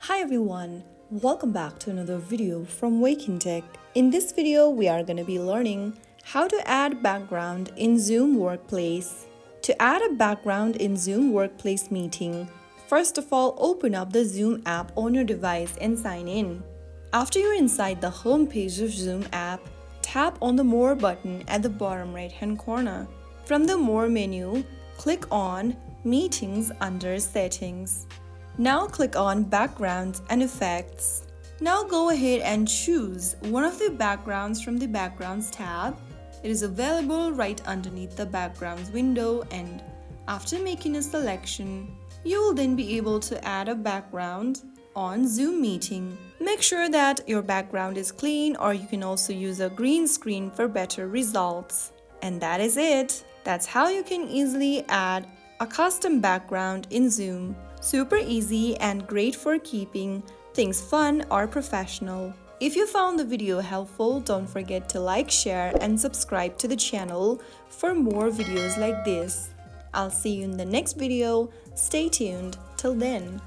Hi everyone, welcome back to another video from Wake&Tech. In this video, we are going to be learning how to add background in Zoom Workplace. To add a background in Zoom Workplace meeting, first of all, open up the Zoom app on your device and sign in. After you're inside the home page of Zoom app, tap on the More button at the bottom right-hand corner. From the More menu, click on Meetings under Settings. Now click on Backgrounds and Effects. Now go ahead and choose one of the backgrounds from the Backgrounds tab. It is available right underneath the Backgrounds window, and after making a selection, you will then be able to add a background on Zoom meeting. Make sure that your background is clean, or you can also use a green screen for better results. And that is it. That's how you can easily add a custom background in Zoom. Super easy and great for keeping things fun or professional. If you found the video helpful, don't forget to like, share, and subscribe to the channel for more videos like this. I'll see you in the next video. Stay tuned. Till then.